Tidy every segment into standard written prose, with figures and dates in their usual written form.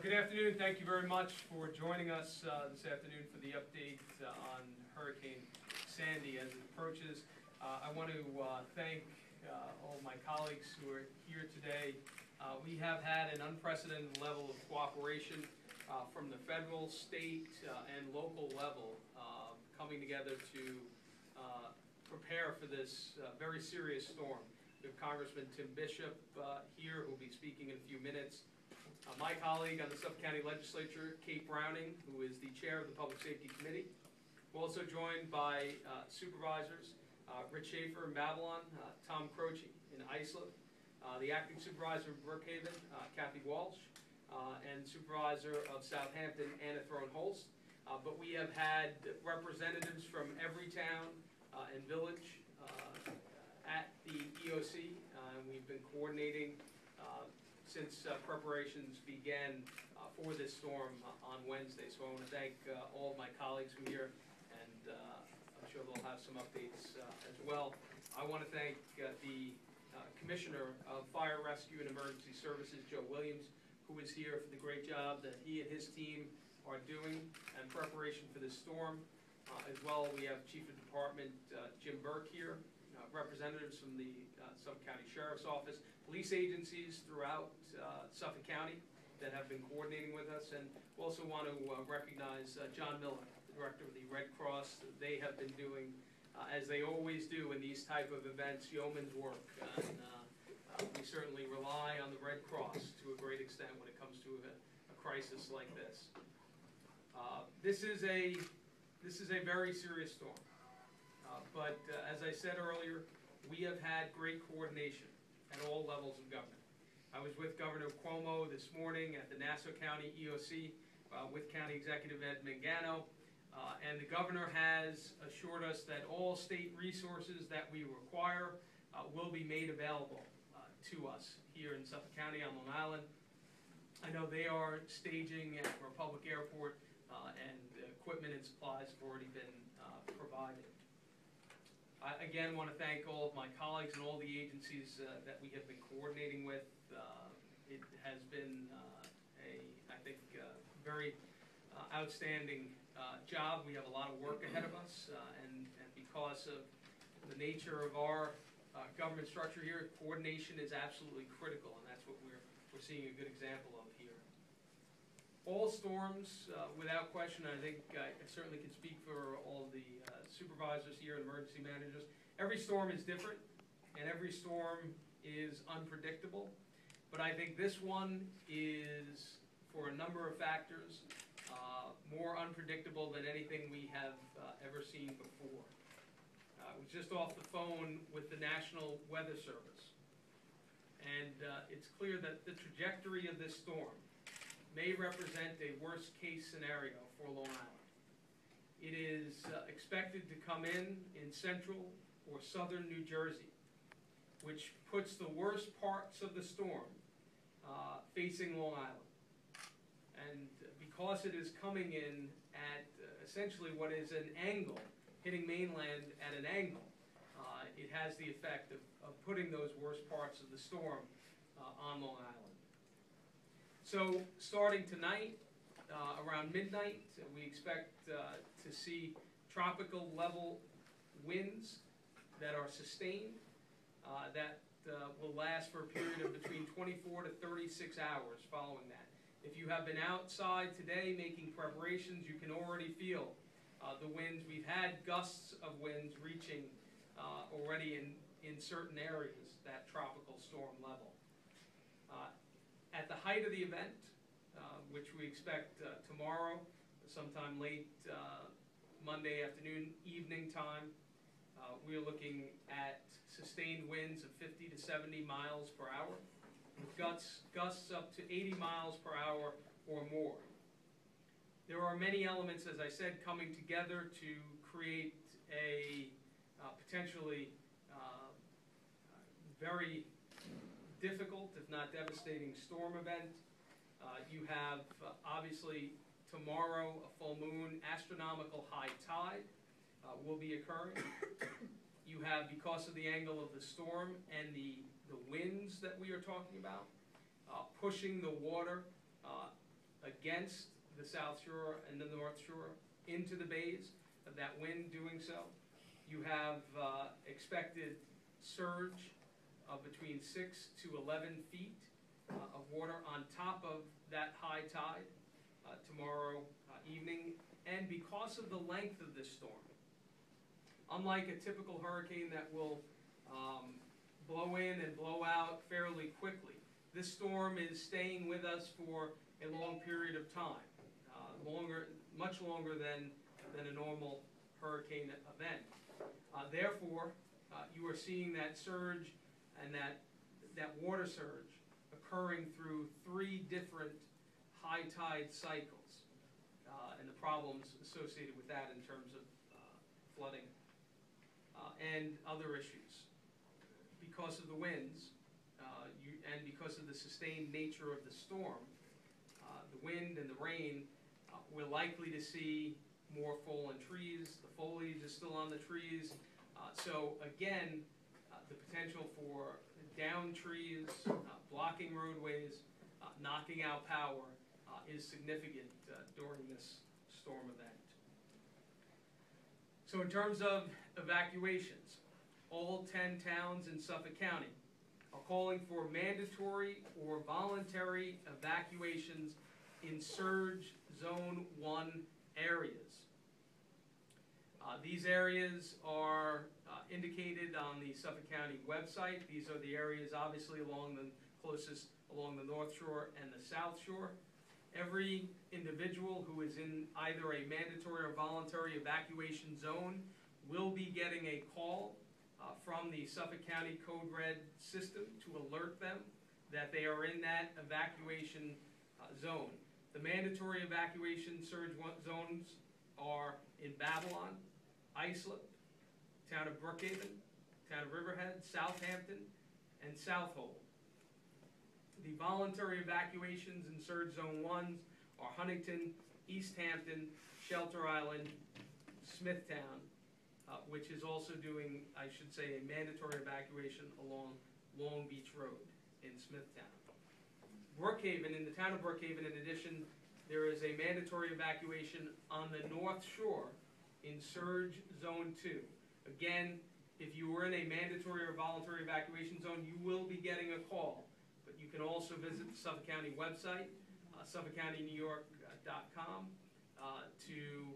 Good afternoon. Thank you very much for joining us this afternoon for the update on Hurricane Sandy as it approaches. I want to thank all my colleagues who are here today. We have had an unprecedented level of cooperation from the federal, state, and local level coming together to prepare for this very serious storm. We have Congressman Tim Bishop here, who will be speaking in a few minutes. My colleague on the Suffolk County Legislature, Kate Browning, who is the chair of the Public Safety Committee. We're also joined by supervisors, Rich Schaefer in Babylon, Tom Croce in Islip, the acting supervisor of Brookhaven, Kathy Walsh, and supervisor of Southampton, Anna Throne-Holst. But we have had representatives from every town and village at the EOC, and we've been coordinating since preparations began for this storm on Wednesday. So I want to thank all of my colleagues who are here, and I'm sure they'll have some updates as well. I want to thank the Commissioner of Fire, Rescue, and Emergency Services, Joe Williams, who is here for the great job that he and his team are doing in preparation for this storm. As well, we have Chief of Department Jim Burke here, representatives from the Suffolk County Sheriff's Office, police agencies throughout Suffolk County that have been coordinating with us, and we also want to recognize John Miller, the director of the Red Cross. They have been doing, as they always do in these type of events, yeoman's work, and we certainly rely on the Red Cross to a great extent when it comes to a crisis like this. This is a very serious storm. But as I said earlier, we have had great coordination at all levels of government. I was with Governor Cuomo this morning at the Nassau County EOC with County Executive Ed Mangano, and the governor has assured us that all state resources that we require will be made available to us here in Suffolk County on Long Island. I know they are staging at Republic Airport, and equipment and supplies have already been provided. I again want to thank all of my colleagues and all the agencies that we have been coordinating with. It has been I think, very outstanding job. We have a lot of work ahead of us, and because of the nature of our government structure here, coordination is absolutely critical, and that's what we're seeing a good example of here. All storms, without question, I think I certainly can speak for all the supervisors here and emergency managers. Every storm is different, and every storm is unpredictable. But I think this one is, for a number of factors, more unpredictable than anything we have ever seen before. I was just off the phone with the National Weather Service, and it's clear that the trajectory of this storm may represent a worst-case scenario for Long Island. It is expected to come in central or southern New Jersey, which puts the worst parts of the storm facing Long Island. And because it is coming in at essentially what is an angle, hitting mainland at an angle, it has the effect of putting those worst parts of the storm on Long Island. So starting tonight, around midnight, we expect to see tropical level winds that are sustained, that will last for a period of between 24 to 36 hours following that. If you have been outside today making preparations, you can already feel the winds. We've had gusts of winds reaching already in certain areas that tropical storm level. At the height of the event, which we expect tomorrow, sometime late Monday afternoon, evening time, we are looking at sustained winds of 50 to 70 miles per hour, with gusts up to 80 miles per hour or more. There are many elements, as I said, coming together to create a potentially very difficult, if not devastating, storm event. You have, obviously, tomorrow a full moon, astronomical high tide will be occurring. You have, because of the angle of the storm and the winds that we are talking about, pushing the water against the South Shore and the North Shore into the bays, of that wind doing so. You have expected surge of between 6 to 11 feet of water on top of that high tide tomorrow evening. And because of the length of this storm, unlike a typical hurricane that will blow in and blow out fairly quickly, this storm is staying with us for a long period of time, much longer than a normal hurricane event. Therefore, you are seeing that surge and that water surge occurring through 3 different high tide cycles, and the problems associated with that in terms of flooding and other issues. Because of the winds and because of the sustained nature of the storm, the wind and the rain, we're likely to see more fallen trees. The foliage is still on the trees. So again, the potential for downed trees, blocking roadways, knocking out power is significant during this storm event. So in terms of evacuations, all 10 towns in Suffolk County are calling for mandatory or voluntary evacuations in surge zone 1 areas. These areas are indicated on the Suffolk County website. These are the areas obviously along the North Shore and the South Shore. Every individual who is in either a mandatory or voluntary evacuation zone will be getting a call from the Suffolk County Code Red system to alert them that they are in that evacuation zone. The mandatory evacuation surge zones are in Babylon, Islip, town of Brookhaven, town of Riverhead, Southampton, and Southold. The voluntary evacuations in surge zone 1s are Huntington, East Hampton, Shelter Island, Smithtown, which is also doing, I should say, a mandatory evacuation along Long Beach Road in Smithtown. Brookhaven, in the town of Brookhaven, in addition, there is a mandatory evacuation on the North Shore in surge zone 2. Again, if you were in a mandatory or voluntary evacuation zone, you will be getting a call. But you can also visit the Suffolk County website, SuffolkCountyNewYork.com, to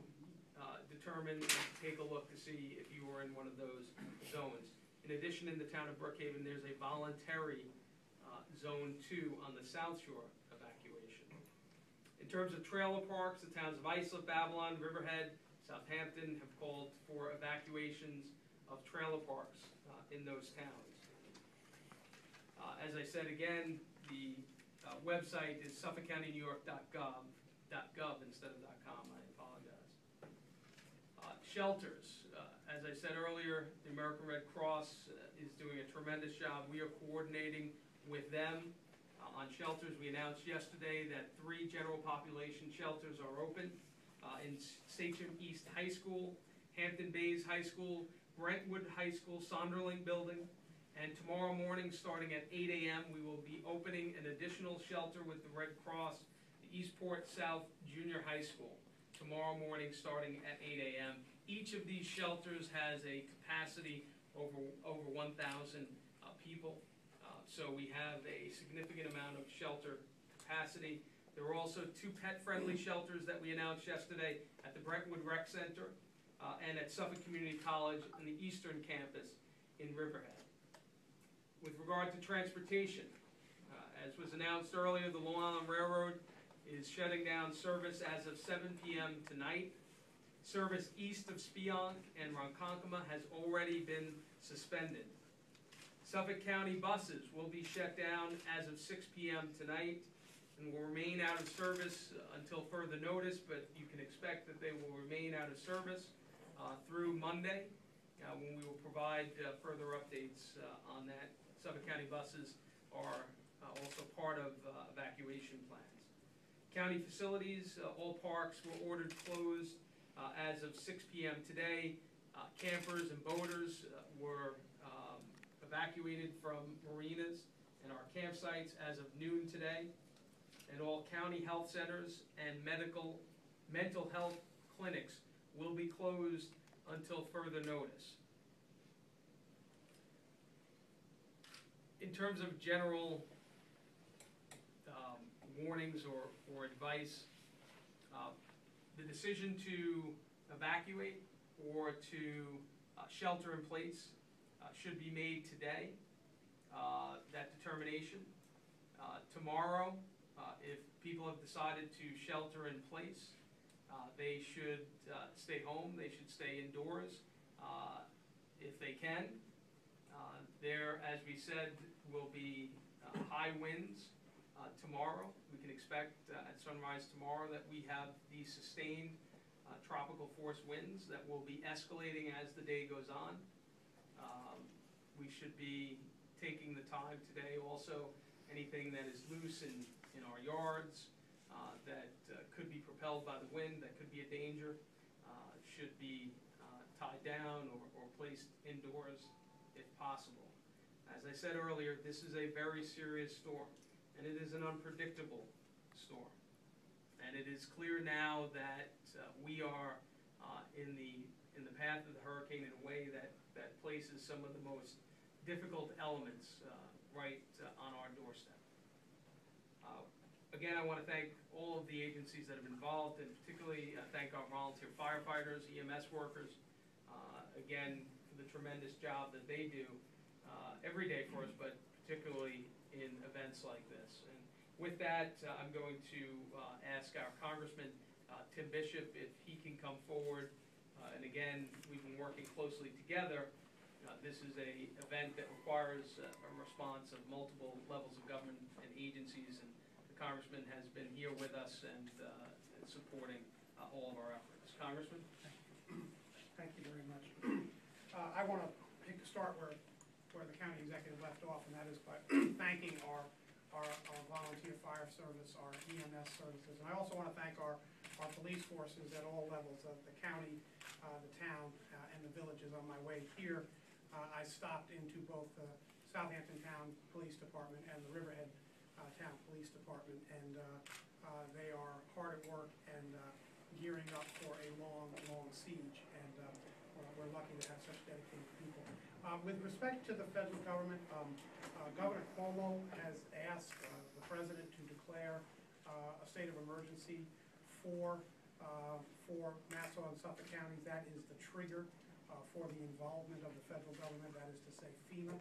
determine and take a look to see if you were in one of those zones. In addition, in the town of Brookhaven, there's a voluntary zone 2 on the South Shore evacuation. In terms of trailer parks, the towns of Islip, Babylon, Riverhead, Southampton have called for evacuations of trailer parks in those towns. As I said again, the website is SuffolkCountyNewYork.gov instead of .com. I apologize. Shelters. As I said earlier, the American Red Cross is doing a tremendous job. We are coordinating with them on shelters. We announced yesterday that 3 general population shelters are open in Sachem East High School, Hampton Bays High School, Brentwood High School, Sonderling Building, and tomorrow morning starting at 8 a.m. we will be opening an additional shelter with the Red Cross, the Eastport South Junior High School, tomorrow morning starting at 8 a.m. Each of these shelters has a capacity over 1,000 people. So we have a significant amount of shelter capacity. There were also 2 pet-friendly shelters that we announced yesterday at the Brentwood Rec Center and at Suffolk Community College in the Eastern Campus in Riverhead. With regard to transportation, as was announced earlier, the Long Island Railroad is shutting down service as of 7 p.m. tonight. Service east of Spionk and Ronkonkoma has already been suspended. Suffolk County buses will be shut down as of 6 p.m. tonight and will remain out of service until further notice, but you can expect that they will remain out of service through Monday when we will provide further updates on that. Suffolk County buses are also part of evacuation plans. County facilities, all parks were ordered closed as of 6 p.m. today. Campers and boaters were evacuated from marinas and our campsites as of noon today. and all county health centers and mental health clinics will be closed until further notice. In terms of general warnings or advice, the decision to evacuate or to shelter in place should be made today, that determination. Tomorrow, if people have decided to shelter in place, they should stay home, they should stay indoors if they can. There, as we said, will be high winds tomorrow. We can expect at sunrise tomorrow that we have these sustained tropical force winds that will be escalating as the day goes on. We should be taking the time today also, anything that is loose in our yards that could be propelled by the wind, that could be a danger, should be tied down or placed indoors if possible. As I said earlier, this is a very serious storm, and it is an unpredictable storm. And it is clear now that we are in the path of the hurricane in a way that places some of the most difficult elements right on our doorstep. Again, I want to thank all of the agencies that have been involved, and particularly thank our volunteer firefighters, EMS workers, again, for the tremendous job that they do every day for us, but particularly in events like this. And with that, I'm going to ask our Congressman, Tim Bishop, if he can come forward. And again, we've been working closely together. This is an event that requires a response of multiple levels of government and agencies, and the Congressman has been here with us and supporting all of our efforts. Congressman? Thank you very much. I want to start where the county executive left off, and that is by thanking our volunteer fire service, our EMS services, and I also want to thank our police forces at all levels of the county, the town, and the villages. On my way here, I stopped into both the Southampton Town Police Department and the Riverhead Town Police Department, and they are hard at work and gearing up for a long siege, and we're lucky to have such dedicated people. With respect to the federal government, Governor Cuomo has asked the President to declare a state of emergency for Nassau and Suffolk counties. That is the trigger for the involvement of the federal government, that is to say FEMA.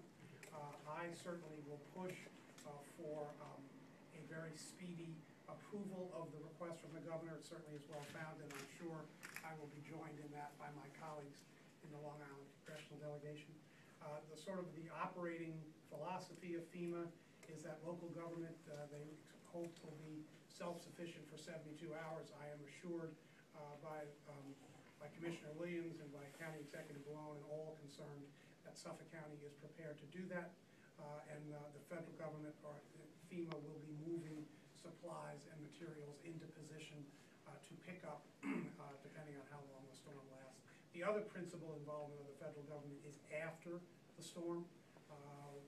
I certainly will push for a very speedy approval of the request from the governor. It certainly is well founded, and I'm sure I will be joined in that by my colleagues in the Long Island Congressional Delegation. The operating philosophy of FEMA is that local government, they hope will be self-sufficient for 72 hours. I am assured by Commissioner Williams and by County Executive Malone and all concerned that Suffolk County is prepared to do that, and the federal government, or FEMA, will be moving supplies and materials into position to pick up depending on how long the storm lasts. The other principal involvement of the federal government is after the storm,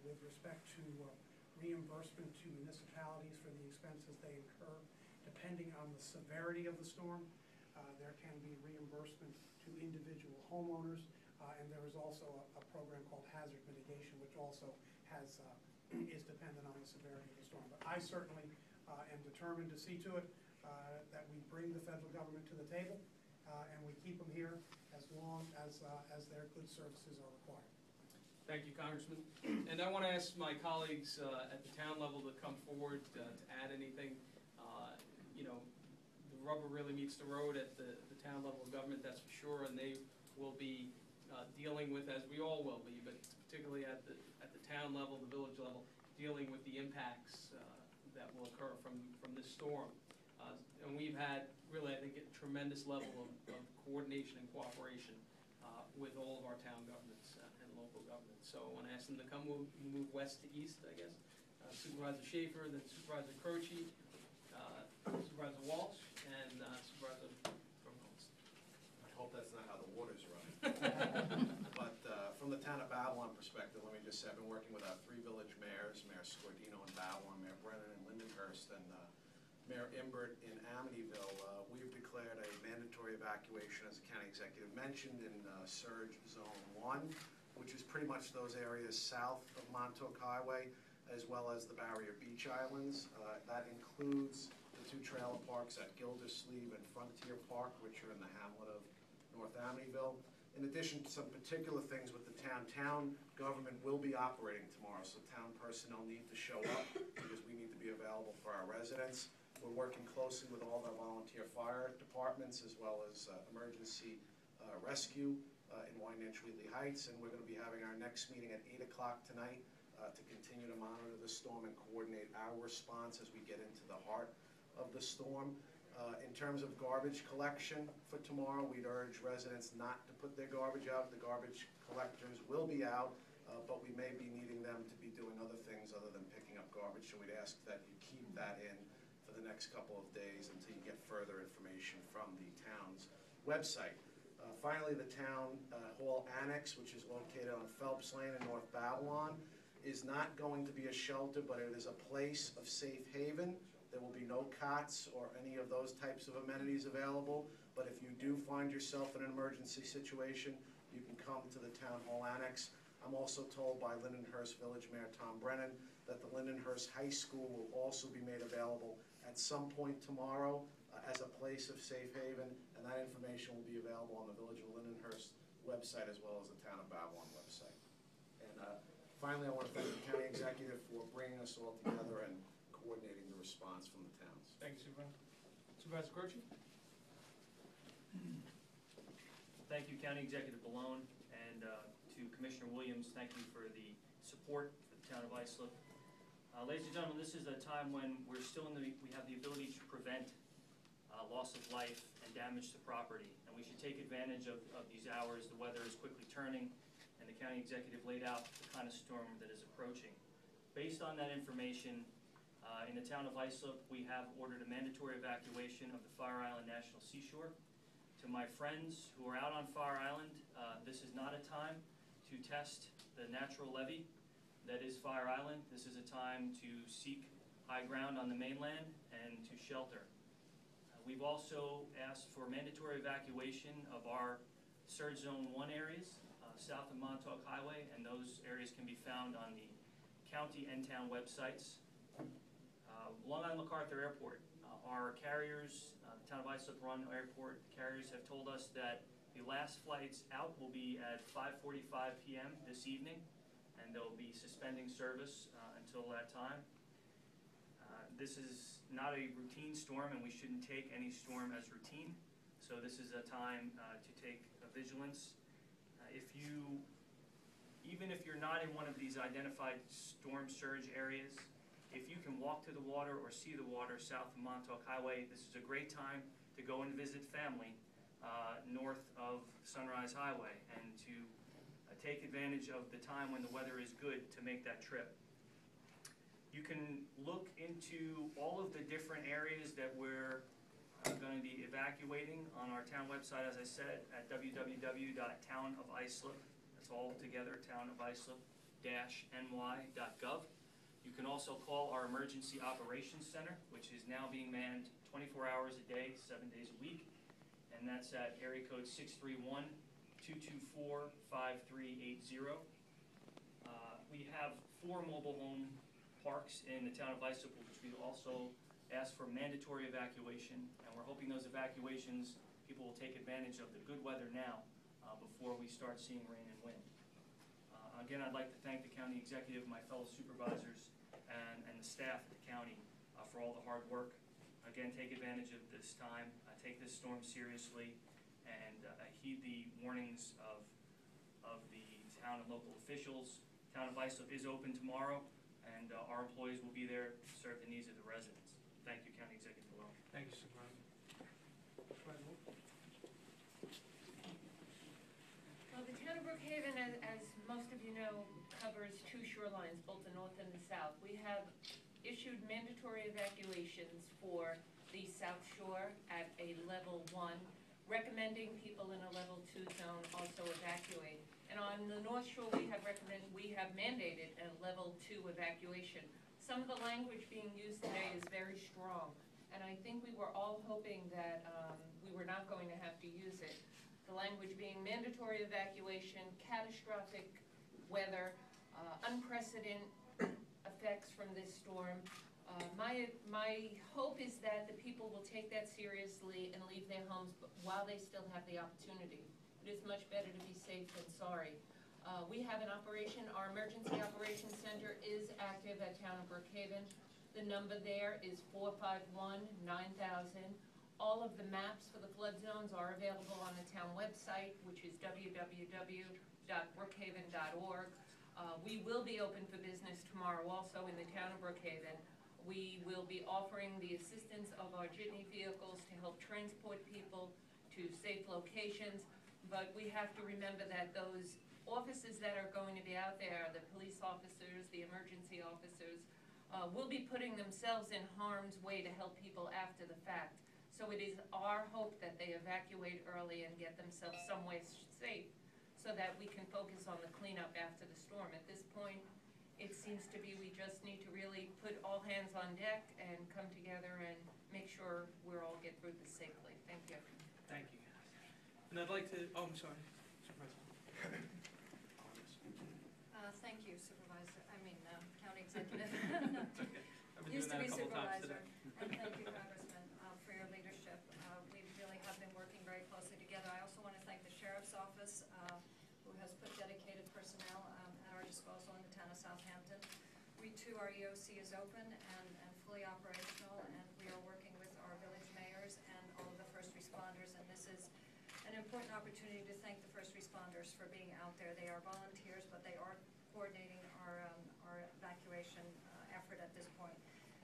with respect to reimbursement to municipalities for the expenses they incur. Depending on the severity of the storm, there can be reimbursement to individual homeowners, and there is also a program called hazard mitigation, which also has is dependent on the severity of the storm. But I certainly am determined to see to it that we bring the federal government to the table, and we keep them here as long as their good services are required. Thank you, Congressman. And I want to ask my colleagues at the town level to come forward to add anything. The rubber really meets the road at the town level of government, that's for sure, and they will be dealing with, as we all will be, but particularly at the town level, the village level, dealing with the impacts that will occur from this storm. And we've had really, I think, a tremendous level of coordination and cooperation with all of our town governments and local governments. So I want to ask them to come. We'll move west to east, I guess. Supervisor Schaefer, then Supervisor Croce, Supervisor Walsh, and Supervisor Throne-Holst. I hope that's not how the water's running. But from the town of Babylon perspective, let me just say I've been working with our three village mayors, Mayor Scordino and Babylon, Mayor Brennan and Lindenhurst, and Imbert in Amityville, we've declared a mandatory evacuation, as the county executive mentioned, in Surge Zone 1, which is pretty much those areas south of Montauk Highway, as well as the Barrier Beach Islands. That includes the 2 trailer parks at Gildersleeve and Frontier Park, which are in the hamlet of North Amityville. In addition to some particular things with the town government will be operating tomorrow, so town personnel need to show up because we need to be available for our residents. We're working closely with all of our volunteer fire departments as well as emergency rescue in Wyandanch Wheatley Heights, and we're going to be having our next meeting at 8 o'clock tonight to continue to monitor the storm and coordinate our response as we get into the heart of the storm. In terms of garbage collection for tomorrow, we'd urge residents not to put their garbage out. The garbage collectors will be out, but we may be needing them to be doing other things other than picking up garbage, so we'd ask that you keep that in for the next couple of days until you get further information from the town's website. Finally, the town hall annex, which is located on Phelps Lane in North Babylon, is not going to be a shelter, but it is a place of safe haven. There will be no cots or any of those types of amenities available, but if you do find yourself in an emergency situation, you can come to the Town Hall Annex. I'm also told by Lindenhurst Village Mayor Tom Brennan that the Lindenhurst High School will also be made available at some point tomorrow as a place of safe haven, and that information will be available on the Village of Lindenhurst website as well as the Town of Babylon website. And finally, I want to thank the county executive for bringing us all together and coordinating the response from the towns. Thank you, Supervisor. Supervisor Croce? Thank you, County Executive Balone, and to Commissioner Williams, thank you for the support for the town of Islip. Ladies and gentlemen, this is a time when we have the ability to prevent loss of life and damage to property, and we should take advantage of these hours. The weather is quickly turning, and the county executive laid out the kind of storm that is approaching. Based on that information, in the town of Islip, we have ordered a mandatory evacuation of the Fire Island National Seashore. To my friends who are out on Fire Island, this is not a time to test the natural levee that is Fire Island. This is a time to seek high ground on the mainland and to shelter. We've also asked for mandatory evacuation of our Surge Zone 1 areas south of Montauk Highway, and those areas can be found on the county and town websites. Long Island MacArthur Airport, our carriers, the town of Islip Run Airport carriers have told us that the last flights out will be at 5:45 p.m. this evening, and they'll be suspending service until that time. This is not a routine storm, and we shouldn't take any storm as routine, so this is a time to take vigilance. Even if you're not in one of these identified storm surge areas, if you can walk to the water or see the water south of Montauk Highway, this is a great time to go and visit family north of Sunrise Highway and to take advantage of the time when the weather is good to make that trip. You can look into all of the different areas that we're going to be evacuating on our town website, as I said, at www.townofislip. That's all together, townofislip-ny.gov. You can also call our Emergency Operations Center, which is now being manned 24 hours a day, 7 days a week, and that's at area code 631-224-5380. We have 4 mobile home parks in the town of Islip, which we also asked for mandatory evacuation, and we're hoping those evacuations, people will take advantage of the good weather now before we start seeing rain and wind. Again, I'd like to thank the county executive, my fellow supervisors, and the staff at the county for all the hard work. Again, take advantage of this time, take this storm seriously, and heed the warnings of the town and local officials. Town of Islip is open tomorrow, and our employees will be there to serve the needs of the residents. Thank you, County Executive Balone. Thank you, Supervisor. Well, the town of Brookhaven, as most of you know, covers 2 shorelines, both the north and the south. We have issued mandatory evacuations for the South Shore at a level 1, recommending people in a level 2 zone also evacuate. And on the North Shore, we have mandated a level 2 evacuation. Some of the language being used today is very strong, and I think hoping that we were not going to have to use it. The language being mandatory evacuation, catastrophic weather, unprecedented effects from this storm. My hope is that the people will take that seriously and leave their homes while they still have the opportunity. It is much better to be safe than sorry. We have an operation, our emergency operations center is active at Town of Brookhaven. The number there is 451-9000. All of the maps for the flood zones are available on the town website, which is www.brookhaven.org. We will be open for business tomorrow also in the Town of Brookhaven. We will be offering the assistance of our jitney vehicles to help transport people to safe locations, but we have to remember that those officers that are going to be out there, the police officers, the emergency officers, will be putting themselves in harm's way to help people after the fact. So it is our hope that they evacuate early and get themselves somewhere safe so that we can focus on the cleanup after the storm. At this point, it seems to be we just need to really put all hands on deck and come together and make sure we're all get through this safely. Thank you. Thank you. And I'd like to, oh, I'm sorry. Thank you, Supervisor, County Executive. It's okay. I've been Used doing to that be a couple times Supervisor. today. And thank you, Congressman, for your leadership. We really have been working very closely together. I also want to thank the Sheriff's Office, who has put dedicated personnel at our disposal in the town of Southampton. We too, our EOC is open and fully operational, and we are working with our village mayors and all of the first responders, and this is an important opportunity to thank the first responders for being out there. They are volunteers, but they are coordinating our evacuation effort at this point.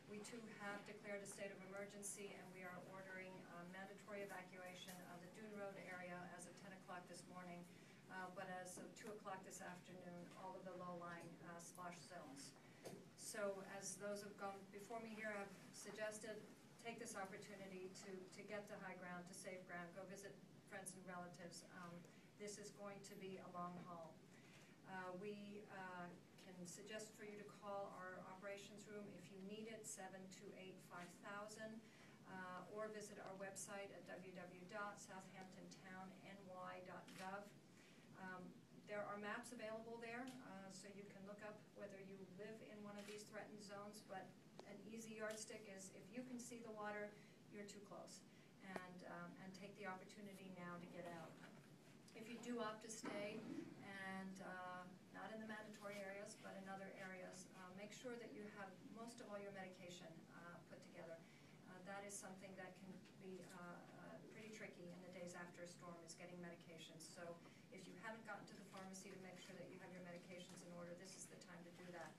We too have declared a state of emergency, and we are ordering mandatory evacuation of the Dune Road area as of 10 o'clock this morning, but as of 2 o'clock this afternoon, all of the low-lying slosh zones. So as those who have gone before me here have suggested, take this opportunity to get to high ground, to safe ground, go visit friends and relatives. This is going to be a long haul. We can suggest for you to call our operations room if you need it, 728-5000, or visit our website at www.southamptontownny.gov. There are maps available there, so you can look up whether you live in one of these threatened zones, but an easy yardstick is if you can see the water, you're too close, and take the opportunity now to get out. If you do opt to stay, and not in the mandatory areas, but in other areas, make sure that you have most of all your medication put together. That is something that can be pretty tricky in the days after a storm, is getting medications. So if you haven't gotten to the pharmacy to make sure that you have your medications in order, this is the time to do that.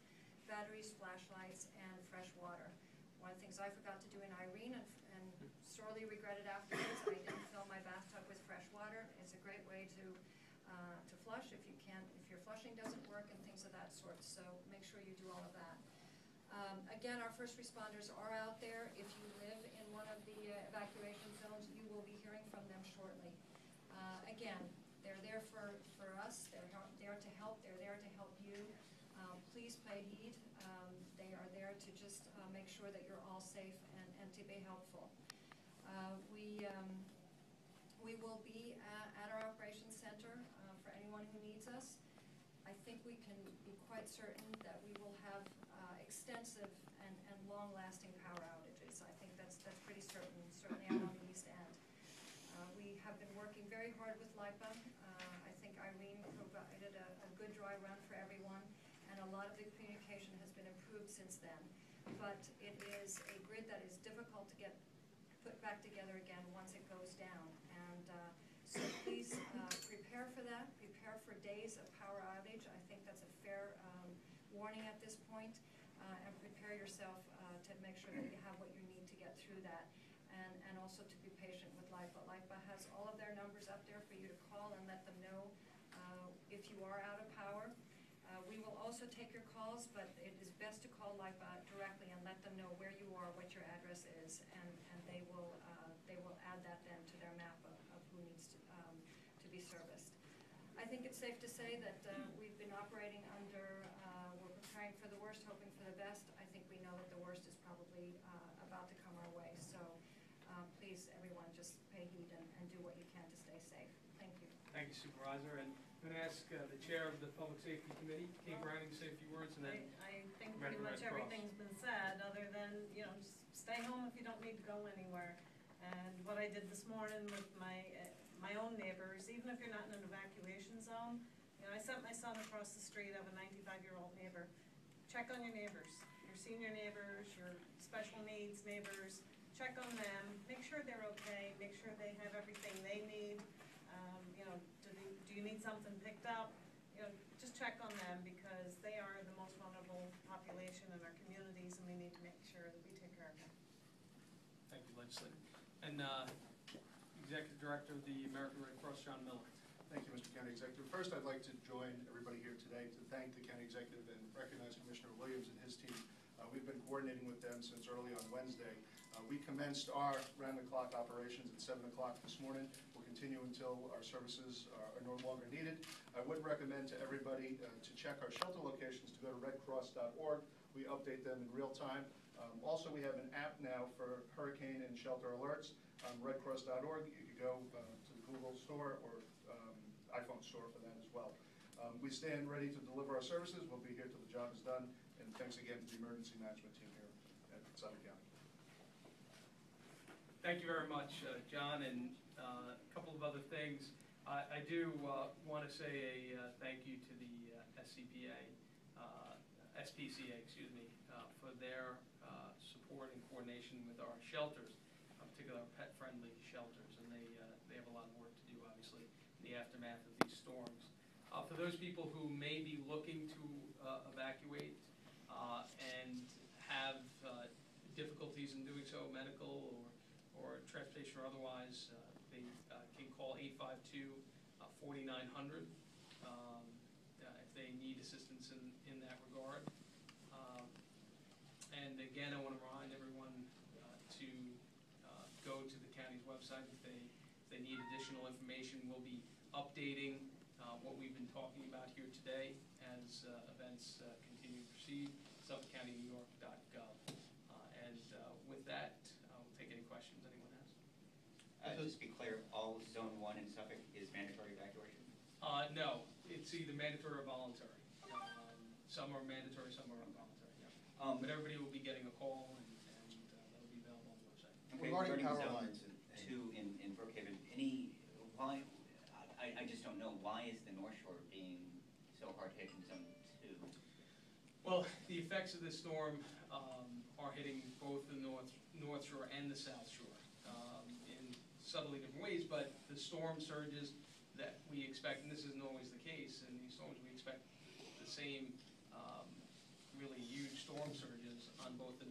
Batteries, flashlights, and fresh water. One of the things I forgot to do in Irene and sorely regretted afterwards, I didn't fill my bathtub with fresh water. It's a great way to flush if your flushing doesn't work and things of that sort. So make sure you do all of that. Again, our first responders are out there. If you live in one of the evacuation zones, you will be hearing from them shortly. Again, they're there for us. They're there to help. They're there to help you. Please pay heed. They are there to just make sure that you're all safe and to be helpful. We will be at our operations center for anyone who needs us. I think we can be quite certain that we will have extensive and long-lasting power outages. I think that's pretty certain, certainly out on the East End. We have been working very hard with LIPA. I think Irene provided a good dry run for everyone, and a lot of the communication has been improved since then. But it is a grid that is difficult to get put back together again once it goes down. And so please prepare for that. Prepare for days of power outage. I think that's a fair warning at this point. And prepare yourself to make sure that you have what you need to get through that. And also to be patient with LIPA. LIPA has all of their numbers up there for you to call and let them know if you are out of power. We will also take your calls, but it is best to call LIPA directly and let them know where you are, what your address is, and they will add that then to their map of who needs to be serviced. I think it's safe to say that we've been operating under, we're preparing for the worst, hoping for the best. I think we know that the worst is probably about to come our way. So please, everyone just pay heed and do what you can to stay safe. Thank you. Thank you, Supervisor. And I'm going to ask the Chair of the Public Safety Committee, Kate Browning, to say a few words, and then I think Red pretty much Cross. everything's been said, other than, just stay home if you don't need to go anywhere. And what I did this morning with my own neighbors, even if you're not in an evacuation zone, I sent my son across the street. I have a 95-year-old neighbor. Check on your neighbors, your senior neighbors, your special needs neighbors. Check on them, make sure they're okay, make sure they have everything they need. Do you need something picked up? Just check on them, because they are the most vulnerable population in our communities, and we need to make sure that we take care of them. Thank you, Legislator. And Executive Director of the American Red Cross, John Miller. Thank you, Mr. County Executive. First, I'd like to join everybody here today to thank the County Executive and recognize Commissioner Williams and his team. We've been coordinating with them since early on Wednesday. We commenced our round-the-clock operations at 7 o'clock this morning. We'll continue until our services are no longer needed. I would recommend to everybody to check our shelter locations, to go to redcross.org. We update them in real time. Also, we have an app now for hurricane and shelter alerts. Redcross.org. You can go to the Google store or iPhone store for that as well. We stand ready to deliver our services. We'll be here till the job is done. And thanks again to the emergency management team here at Suffolk County. Thank you very much, John, and a couple of other things. I do want to say a thank you to the SPCA, excuse me, for their support and coordination with our shelters, particularly our pet-friendly shelters, and they have a lot of work to do, obviously, in the aftermath of these storms. For those people who may be looking to evacuate and have difficulties in doing so, medical or transportation or otherwise, they can call 852-4900 if they need assistance in that regard. And again, I want to remind everyone to go to the county's website if they need additional information. We'll be updating what we've been talking about here today as events continue to proceed, suffolkcountynewyork.gov. And with that, we'll take any questions anyone has. Just to be clear, all Zone 1 in Suffolk is mandatory evacuation? No, it's either mandatory or voluntary. Some are mandatory, some are involuntary, yeah. But everybody will be getting a call, and that'll be available on the website. Okay, regarding power lines. 2 in Brookhaven, why, I just don't know, why is the North Shore being so hard hit in Zone 2? Well, the effects of this storm are hitting both the North Shore and the South Shore in subtly different ways, but the storm surges that we expect, and this isn't always the case, in these storms we expect the same really huge storm surges on both the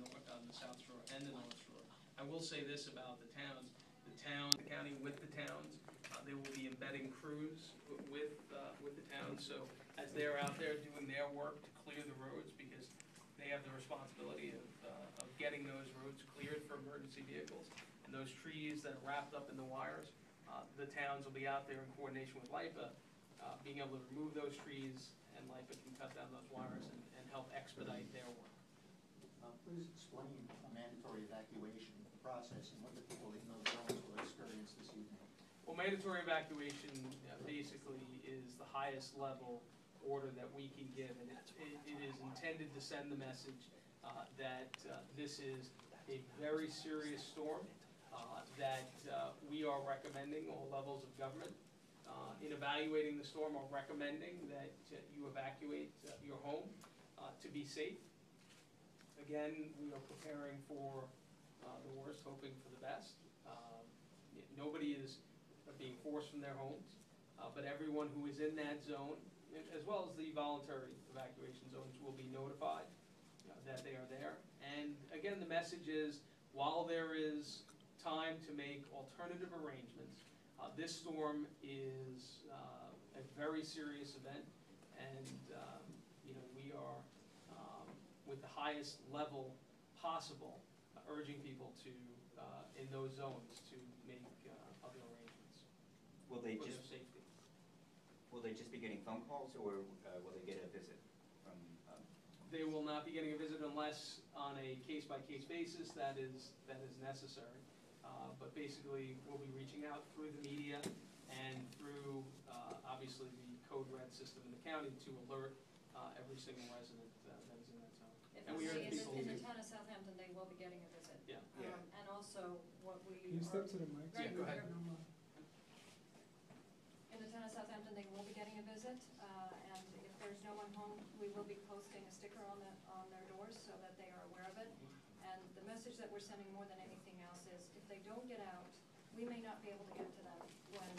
South Shore and the North Shore. I will say this about the towns. The county with the towns, they will be embedding crews with the towns, so as they're out there doing their work to clear the roads, because they have the responsibility of getting those roads cleared for emergency vehicles, and those trees that are wrapped up in the wires, the towns will be out there in coordination with LIPA, being able to remove those trees, and LIPA can cut down those wires and help expedite their work. Please explain a mandatory evacuation process and what the people in those zones will experience this evening. Well, mandatory evacuation basically is the highest level order that we can give, and it is intended to send the message that this is a very serious storm, that we are recommending all levels of government in evaluating the storm are recommending that you evacuate your home to be safe. Again, we are preparing for the worst, hoping for the best. Nobody is being forced from their homes, but everyone who is in that zone, as well as the voluntary evacuation zones, will be notified that they are there. And again, the message is, while there is time to make alternative arrangements, this storm is a very serious event, and we are with the highest level possible urging people to in those zones to make other arrangements Will they for just their safety. Will they just be getting phone calls, or will they get a visit from? They will not be getting a visit unless on a case-by-case basis that is necessary. But basically, we'll be reaching out through the media and through, obviously, the code red system in the county to alert every single resident that is in that zone. And we urge people In the to, town of Southampton, they will be getting a visit. yeah. Yeah. And also, what we Can you are. step to the mic? Right, Yeah, go ahead. In the town of Southampton, they will be getting a visit, and if there's no one home, we will be posting a sticker on their doors so that they are aware of it. And the message that we're sending more than anything else is, if they don't get out, we may not be able to get to them when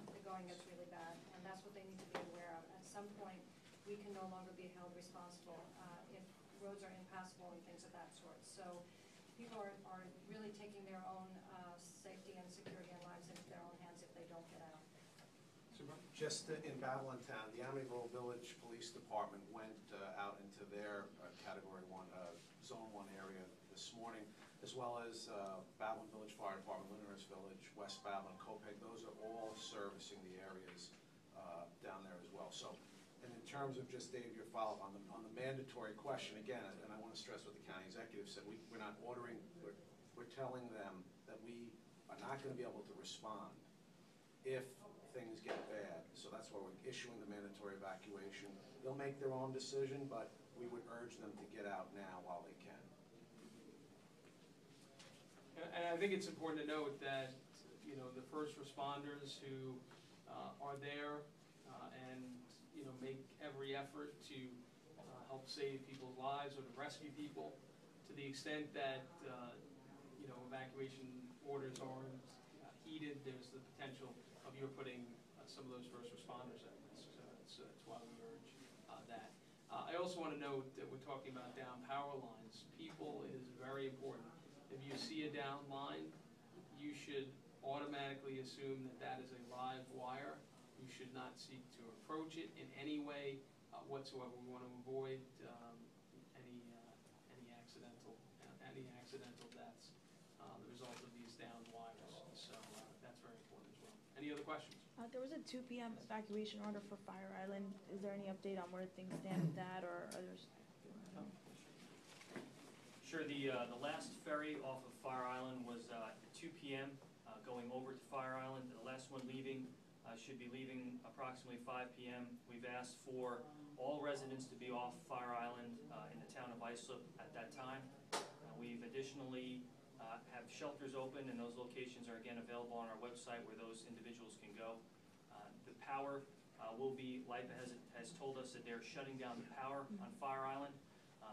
the going gets really bad, and that's what they need to be aware of. At some point, we can no longer be held responsible if roads are impassable and things of that sort. So people are really taking their own safety and security and lives into their own hands if they don't get out. Just in Town, the Amityville Village Police Department went out into their Category 1, Zone 1 area this morning, as well as Battlefield Village Fire Department, Lyndhurst Village, West Battlefield, Copeg. Those are all servicing the areas down there as well. So, and in terms of just, Dave, your follow-up on the mandatory question, again, and I want to stress what the county executive said, we're not ordering, we're telling them that we are not going to be able to respond if things get bad. So that's why we're issuing the mandatory evacuation. They'll make their own decision, but we would urge them to get out now while they can. And I think it's important to note that, you know, the first responders who are there and, you know, make every effort to help save people's lives or to rescue people, to the extent that, you know, evacuation orders aren't heeded, there's the potential of you're putting some of those first responders at risk. So that's why we urge that. I also want to note that we're talking about down power lines. People is very important. If you see a down line, you should automatically assume that that is a live wire. You should not seek to approach it in any way whatsoever. We want to avoid any accidental deaths, the result of these down wires. So that's very important as well. Any other questions? There was a 2 p.m. evacuation order for Fire Island. Is there any update on where things stand with that, or are there? Sure, the last ferry off of Fire Island was at 2 p.m. Going over to Fire Island. The last one leaving should be leaving approximately 5 p.m. We've asked for all residents to be off Fire Island in the town of Islip at that time. We've additionally have shelters open, and those locations are again available on our website where those individuals can go. The power will be, LIPA has told us that they're shutting down the power on Fire Island.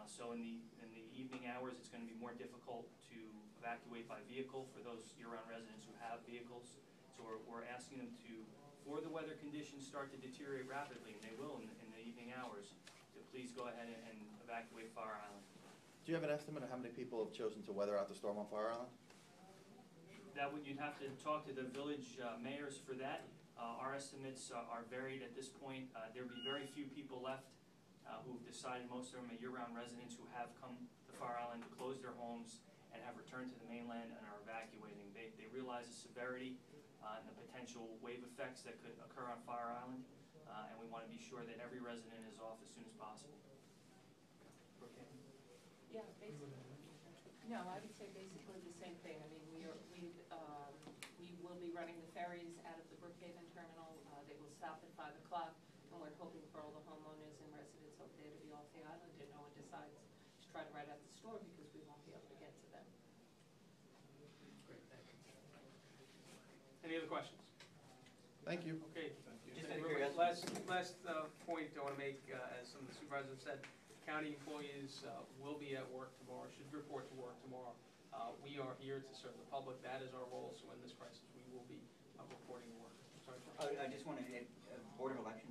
So in the evening hours, it's going to be more difficult to evacuate by vehicle for those year-round residents who have vehicles. So we're asking them to, before the weather conditions start to deteriorate rapidly, and they will in the evening hours, to please go ahead and evacuate Fire Island. Do you have an estimate of how many people have chosen to weather out the storm on Fire Island? You'd have to talk to the village mayors for that. Our estimates are varied at this point. There will be very few people left who've decided, most of them are year-round residents who have come to Fire Island to close their homes and have returned to the mainland and are evacuating. They realize the severity and the potential wave effects that could occur on Fire Island, and we want to be sure that every resident is off as soon as possible. Yeah, basically. No, I would say basically the same thing. I mean, we will be running the ferries out of the Brookhaven terminal. They will stop at 5 o'clock, and we're hoping for all the homeowners and residents out there to be off the island and no one decides to try to ride out the storm because we won't be able to get to them. Great, thank you. Any other questions? Thank you. Okay. Just out of curiosity. Last point I want to make, as some of the supervisors said, county employees will be at work tomorrow, should report to work tomorrow. We are here to serve the public. That is our role. So in this crisis, we will be reporting to work. Sorry, John. I just wanted, Board of Elections